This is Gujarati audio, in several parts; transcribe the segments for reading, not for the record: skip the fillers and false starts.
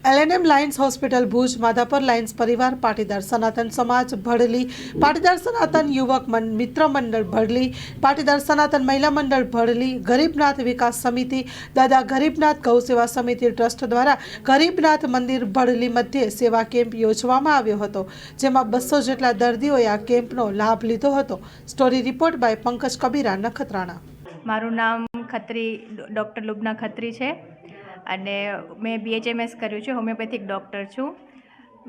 LNM Lions hospital Bhuj, Madhapar Lions પરિવાર, પાટીદાર સનાતન સમાજ ભડલી, પાટીદાર સનાતન યુવક મિત્ર મંડળ ભડલી, પાટીદાર સનાતન મહિલા મંડળ ભડલી, ગરીબનાથ વિકાસ સમિતિ, દાદા ગરીબનાથ ગૌસેવા સમિતિ ટ્રસ્ટ દ્વારા ગરીબનાથ મંદિર ભડલી મધ્યે સેવા કેમ્પ યોજવામાં આવ્યો હતો, જેમાં 200 જેટલા દર્દીઓએ આ કેમ્પનો લાભ લીધો હતો। Story report by Pankaj Kabira, Nakhatrana. મારું નામ ખત્રી ડૉક્ટર લુબના ખત્રી છે અને મેં BHMS કર્યું છે, હોમિયોપેથિક ડૉક્ટર છું।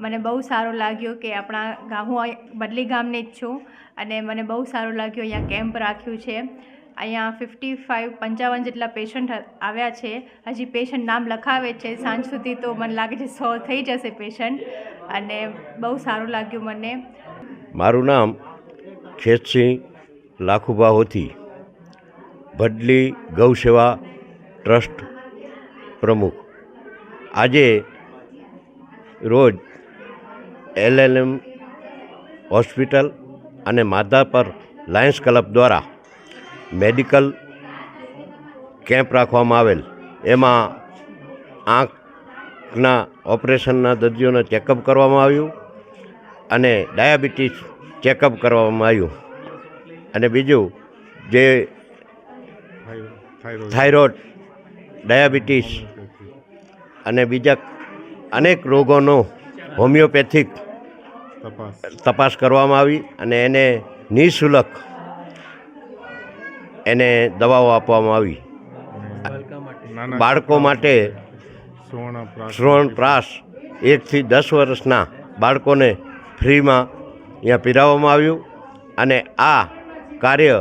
મને બહુ સારું લાગ્યું કે આપણા હું બદલી ગામની જ છું અને મને બહુ સારું લાગ્યું અહીંયા કેમ્પ રાખ્યું છે। અહીંયા 55 જેટલા પેશન્ટ આવ્યા છે। હજી પેશન્ટ નામ લખાવે છે, સાંજ સુધી તો મને લાગે છે 100 થઈ જશે પેશન્ટ અને બહુ સારું લાગ્યું મને। મારું નામ ખેતસિંહ લાખુભા હોથી, ભડલી ગૌસેવા ટ્રસ્ટ પ્રમુખ। આજે રોજ LNM હોસ્પિટલ અને માધાપર લાયન્સ ક્લબ દ્વારા મેડિકલ કેમ્પ રાખવામાં આવેલ। એમાં આંખના ઓપરેશનના દર્દીઓને ચેકઅપ કરવામાં આવ્યું અને ડાયાબિટીસ ચેકઅપ કરવામાં આવ્યું અને બીજું જે થાઇરોઇડ, ડાયાબિટીસ અને બીજા અનેક રોગોનો હોમિયોપેથિક તપાસ કરવામાં આવી અને એને નિઃશુલ્ક એને દવાઓ આપવામાં આવી। બાળકો માટે શ્રવણપ્રાશ 1 થી 10 વર્ષના બાળકોને ફ્રીમાં અહીંયા પીરાવવામાં આવ્યું અને આ કાર્ય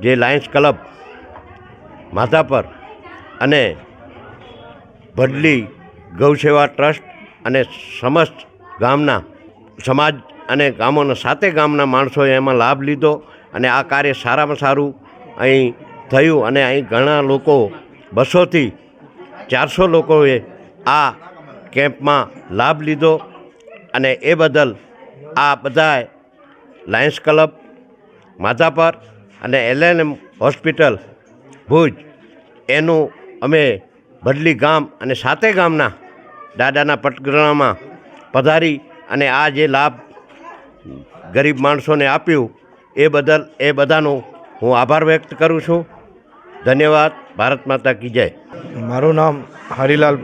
જે લાયન્સ ક્લબ માધાપર અને ભડલી ગૌસેવા ટ્રસ્ટ અને સમસ્ત ગામના સમાજ અને ગામોના 7 ગામના માણસોએ એમાં લાભ લીધો અને આ કાર્ય સારામાં સારું અહીં થયું અને અહીં ઘણા લોકો 200 થી 400 લોકોએ આ કેમ્પમાં લાભ લીધો અને એ બદલ આ બધાએ લાયન્સ ક્લબ માધાપર અને LNM હોસ્પિટલ ભુજ એનું અમે ભડલી ગામ અને 7 ગામના દાદાના પટગણામાં પધારી અને આ જે લાભ ગરીબ માણસોને આપ્યું એ બદલ એ બધાનો હું આભાર વ્યક્ત કરું છું। ધન્યવાદ। ભારત માતા કી જય। મારું નામ હરિલાલ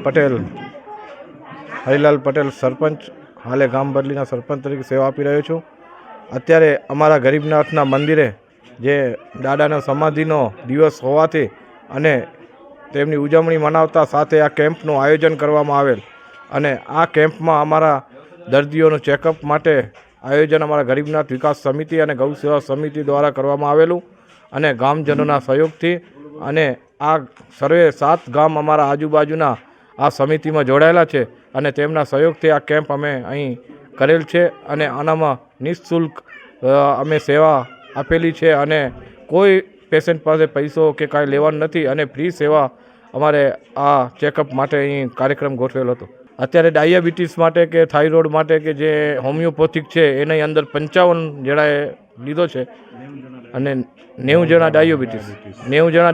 પટેલ સરપંચ, હાલે ગામ બદલીના સરપંચ તરીકે સેવા આપી રહ્યો છું। અત્યારે અમારા ગરીબનાથના મંદિરે જે દાદાના સમાધિનો દિવસ હોવાથી અને તેમની ઉજવણી મનાવતા સાથે આ કેમ્પનું આયોજન કરવામાં આવેલ અને આ કેમ્પમાં અમારા દર્દીઓનું ચેકઅપ માટે આયોજન અમારા ગરીબનાથ વિકાસ સમિતિ અને ગૌસેવા સમિતિ દ્વારા કરવામાં આવેલું અને ગામજનોના સહયોગથી અને આ સર્વે 7 ગામ અમારા આજુબાજુના આ સમિતિમાં જોડાયેલા છે અને તેમના સહયોગથી આ કેમ્પ અમે અહીં કરેલ છે અને આનામાં નિઃશુલ્ક અમે સેવા આપેલી છે અને કોઈ પેશન્ટ પાસે પૈસો કે કાંઈ લેવાનું નથી અને ફ્રી સેવા અમારે આ ચેકઅપ માટે અહીં કાર્યક્રમ ગોઠવેલો હતો। અત્યારે ડાયાબિટીસ માટે કે થાઇરોઇડ માટે કે જે હોમિયોપેથિક છે એની અંદર 55 જણાએ લીધો છે અને 90 જણા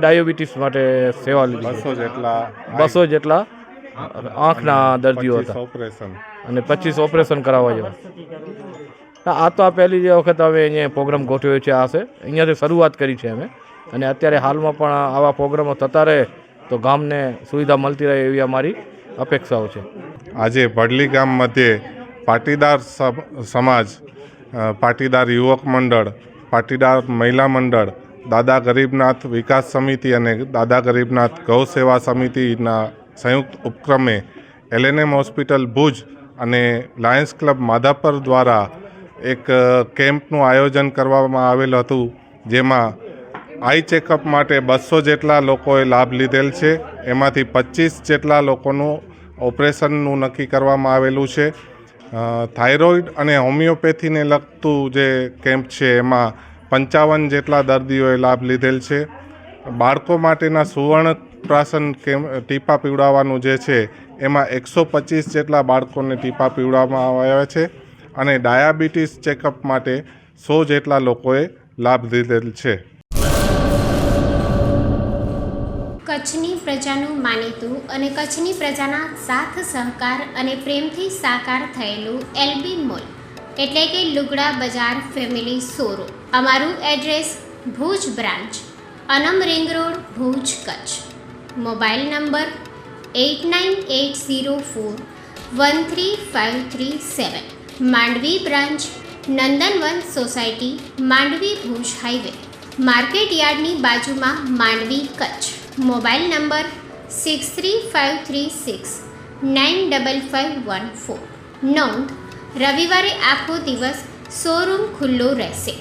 ડાયાબિટીસ માટે સેવા લીધી। 200 જેટલા આંખના દર્દીઓ હતા અને 25 ઓપરેશન કરાવવા જેવા। આ તો આ પહેલી જે વખત અમે અહીંયા પ્રોગ્રામ ગોઠવ્યો છે આ છે અહીંયાથી શરૂઆત કરી છે અમે અને અત્યારે હાલમાં પણ આવા પ્રોગ્રામો થતા રહે તો ગામને સુવિધા મળતી રહે એવી અમારી અપેક્ષાઓ છે। આજે ભડલી ગામ મધ્યે પાટીદાર સમાજ, પાટીદાર યુવક મંડળ, પાટીદાર મહિલા મંડળ, દાદા ગરીબનાથ વિકાસ સમિતિ અને દાદા ગરીબનાથ ગૌસેવા સમિતિના સંયુક્ત ઉપક્રમે LNM હોસ્પિટલ ભુજ અને લાયન્સ ક્લબ માધાપર દ્વારા એક કેમ્પનું આયોજન કરવામાં આવેલ હતું, જેમાં આઈ ચેકઅપ માટે 200 જેટલા લોકોએ લાભ લીધેલ છે। એમાંથી 25 જેટલા લોકોનું ઓપરેશનનું નક્કી કરવામાં આવેલું છે। થાઇરોઇડ અને હોમિયોપેથીને લગતું જે કેમ્પ છે એમાં 55 જેટલા દર્દીઓએ લાભ લીધેલ છે। બાળકો માટેના સુવર્ણપ્રાશન ટીપા પીવડાવવાનું જે છે એમાં 125 જેટલા બાળકોને ટીપા પીવડાવવામાં આવ્યા છે અને ડાયાબિટીસ ચેકઅપ માટે 100 જેટલા લોકોએ લાભ લીધેલ છે। કચ્છની પ્રજાનું માનીતું અને કચ્છની પ્રજાના સાથ સહકાર અને પ્રેમથી સાકાર થયેલું એલબી મોલ એટલે કે લુગડા બજાર ફેમિલી શોરૂમ. અમારું address Bhuj branch, Anam ring road, Bhuj, Kutch. Mobile number 8980413537. Mandvi branch, Nandanvan society, Mandvi, Bhuj highway, market યાર્ડની બાજુમાં, માંડવી, કચ્છ. Mobile number 6353695514. નોંધ: રવિવારે આખો દિવસ શોરૂમ ખુલ્લો રહેશે.